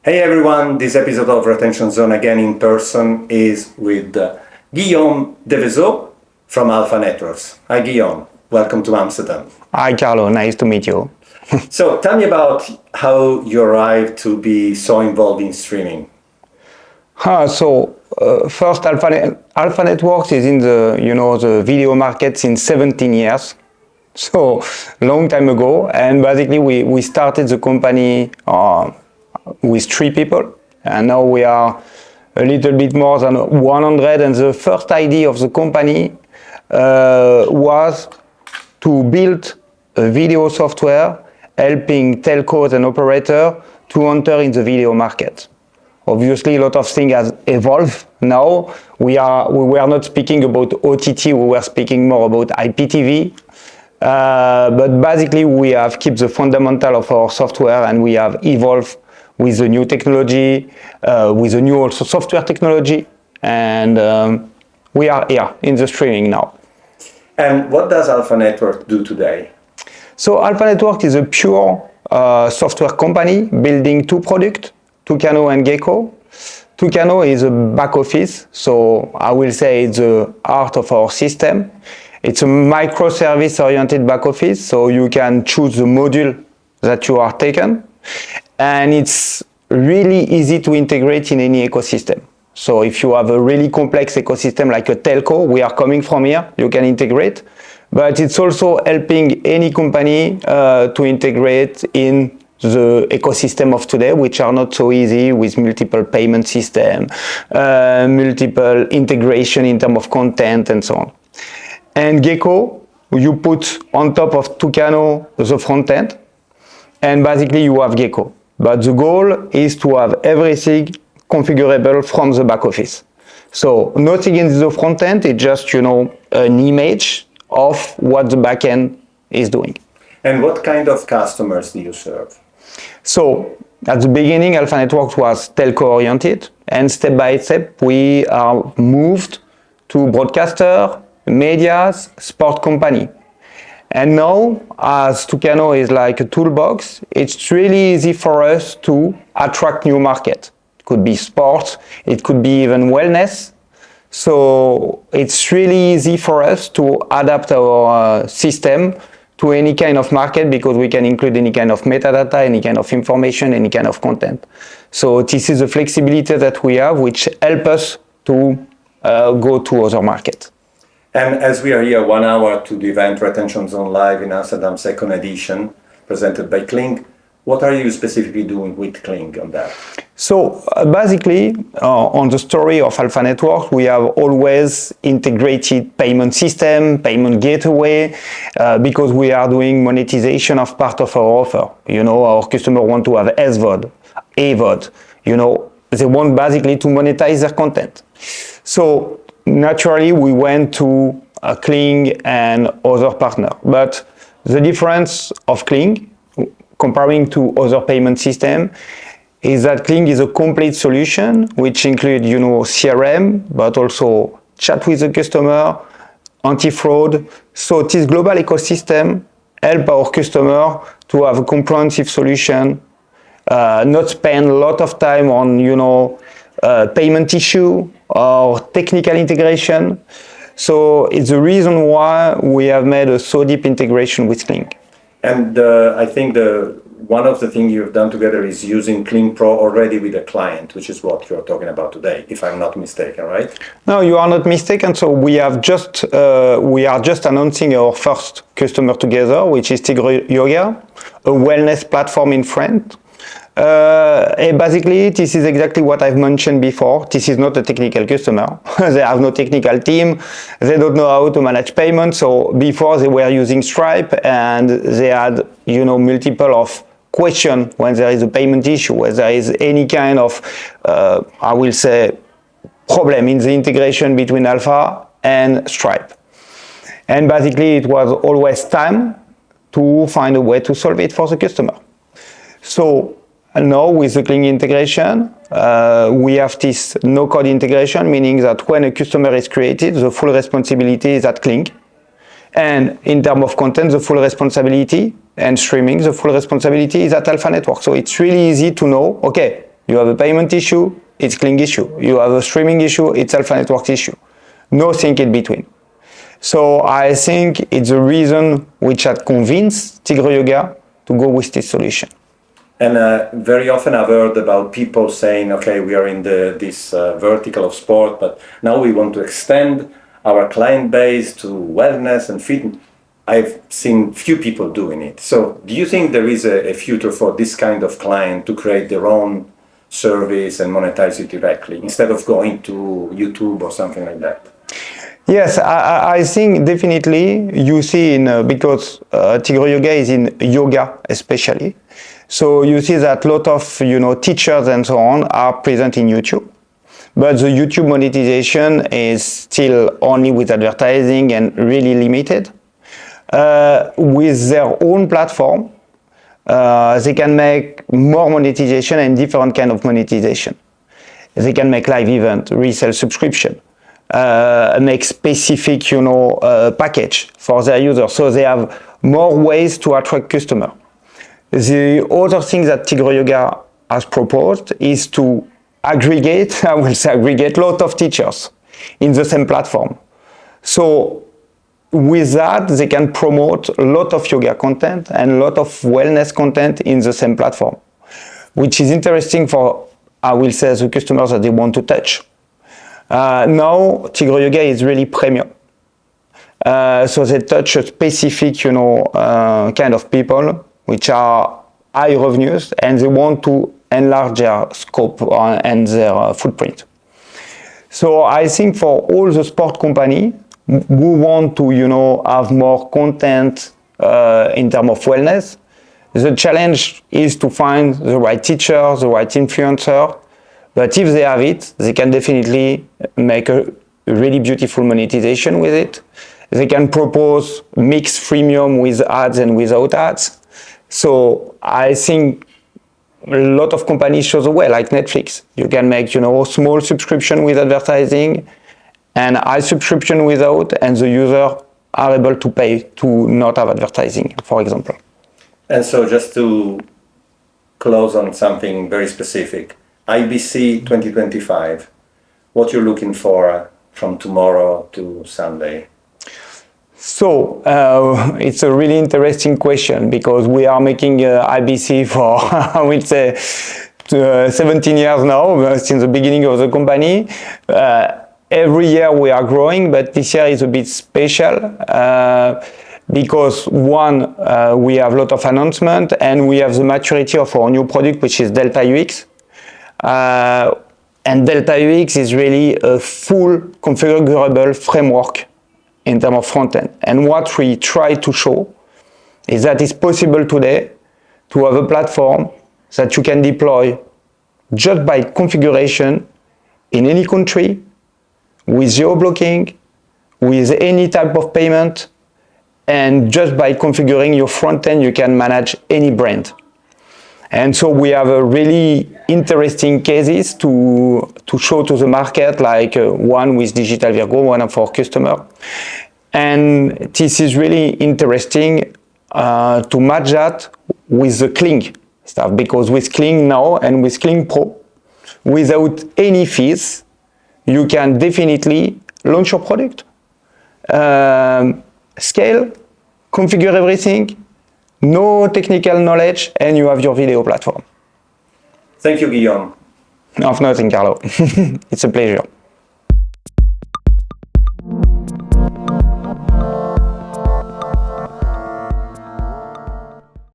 Hey everyone, this episode of Retention Zone again in person is with Guillaume Devezeaux from Alpha Networks. Hi Guillaume, welcome to Amsterdam. Hi Carlo, nice to meet you. So tell me about how you arrived to be so involved in streaming. First Alpha Networks is in the video market since 17 years. So long time ago, and basically we started the company with 3 people, and now we are a little bit more than 100. And the first idea of the company was to build a video software helping telcos and operators to enter in the video market. Obviously, a lot of things has evolved now. We were not speaking about OTT, we were speaking more about IPTV. But basically, we have kept the fundamental of our software, and we have evolved with the new technology, with the new also software technology, and we are here in the streaming now. And what does Alpha Network do today? So Alpha Network is a pure software company building 2 products, Tucano and Gecko. Tucano is a back office, so I will say it's the heart of our system. It's a microservice-oriented back office, so you can choose the module that you are taken, and it's really easy to integrate in any ecosystem. So if you have a really complex ecosystem like a telco, we are coming from here, you can integrate, but it's also helping any company to integrate in the ecosystem of today, which are not so easy, with multiple payment system, multiple integration in terms of content and so on. And Gecko, you put on top of Tucano the front end, and basically you have Gecko. But the goal is to have everything configurable from the back office. So nothing in the front end, it's just, an image of what the back end is doing. And what kind of customers do you serve? So at the beginning, Alpha Networks was telco oriented, and step by step we are moved to broadcaster, medias, sport company. And now, as Tucano is like a toolbox, it's really easy for us to attract new market. It could be sports, it could be even wellness. So it's really easy for us to adapt our system to any kind of market, because we can include any kind of metadata, any kind of information, any kind of content. So this is the flexibility that we have, which help us to go to other markets. And as we are here 1 hour to the event Retention Zone Live in Amsterdam, 2nd edition, presented by Kling, what are you specifically doing with Kling on that? So basically, on the story of Alpha Network, we have always integrated payment system, payment gateway, because we are doing monetization of part of our offer. Our customer want to have SVOD, AVOD. They want basically to monetize their content. So naturally, we went to Kling and other partner. But the difference of Kling, comparing to other payment system, is that Kling is a complete solution, which includes, CRM, but also chat with the customer, anti-fraud. So this global ecosystem help our customer to have a comprehensive solution, not spend a lot of time on, payment issue or technical integration. So it's the reason why we have made a so deep integration with Kling. And I think one of the things you've done together is using Kling Pro already with a client, which is what you're talking about today, if I'm not mistaken, right? No, you are not mistaken. So we are just announcing our first customer together, which is Tigre Yoga, a wellness platform in France. And basically, this is exactly what I've mentioned before. This is not a technical customer. They have no technical team. They don't know how to manage payments. So before they were using Stripe, and they had, multiple of questions when there is a payment issue, when there is any kind of, I will say, problem in the integration between Alpha and Stripe. And basically, it was always time to find a way to solve it for the customer. So now with the Kling integration, we have this no-code integration, meaning that when a customer is created, the full responsibility is at Kling. And in terms of content, the full responsibility, and streaming, the full responsibility is at Alpha Network. So it's really easy to know, okay, You have a payment issue, it's Kling issue. You have a streaming issue, it's Alpha Networks issue. Nothing in between. So I think it's the reason which had convinced Tigre Yoga to go with this solution. And very often I've heard about people saying, okay, we are in this vertical of sport, but now we want to extend our client base to wellness and fitness. I've seen few people doing it. So do you think there is a future for this kind of client to create their own service and monetize it directly instead of going to YouTube or something like that? Yes, I think definitely you see because Tigre Yoga is in yoga especially. So you see that a lot of teachers and so on are present in YouTube. But the YouTube monetization is still only with advertising and really limited. With their own platform, they can make more monetization and different kind of monetization. They can make live event, resell subscription, make specific package for their users. So they have more ways to attract customer. The other thing that Tigre Yoga has proposed is to aggregate, I will say aggregate, a lot of teachers in the same platform. So with that, they can promote a lot of yoga content and a lot of wellness content in the same platform, which is interesting for, I will say, the customers that they want to touch. Now, Tigre Yoga is really premium. So they touch a specific, kind of people which are high revenues, and they want to enlarge their scope and their footprint. So I think for all the sport company who want to, have more content in terms of wellness, the challenge is to find the right teacher, the right influencer. But if they have it, they can definitely make a really beautiful monetization with it. They can propose mixed freemium with ads and without ads. So I think a lot of companies show the way, like Netflix. You can make, small subscription with advertising and high subscription without, and the user are able to pay to not have advertising, for example. And so just to close on something very specific, IBC 2025, what you're looking for from tomorrow to Sunday? So it's a really interesting question because we are making IBC for, I will say, 17 years now, since the beginning of the company. Every year we are growing, but this year is a bit special because one, we have a lot of announcement and we have the maturity of our new product, which is Delta UX. And Delta UX is really a full configurable framework in terms of front-end. And what we try to show is that it's possible today to have a platform that you can deploy just by configuration in any country, with geo-blocking, with any type of payment, and just by configuring your front-end, you can manage any brand. And so we have a really interesting cases to show to the market, like one with Digital Virgo, one of our customers. And this is really interesting to match that with the Kling stuff, because with Kling now and with Kling Pro, without any fees, you can definitely launch your product, scale, configure everything, no technical knowledge, and you have your video platform. Thank you, Guillaume. Of nothing, Carlo. It's a pleasure.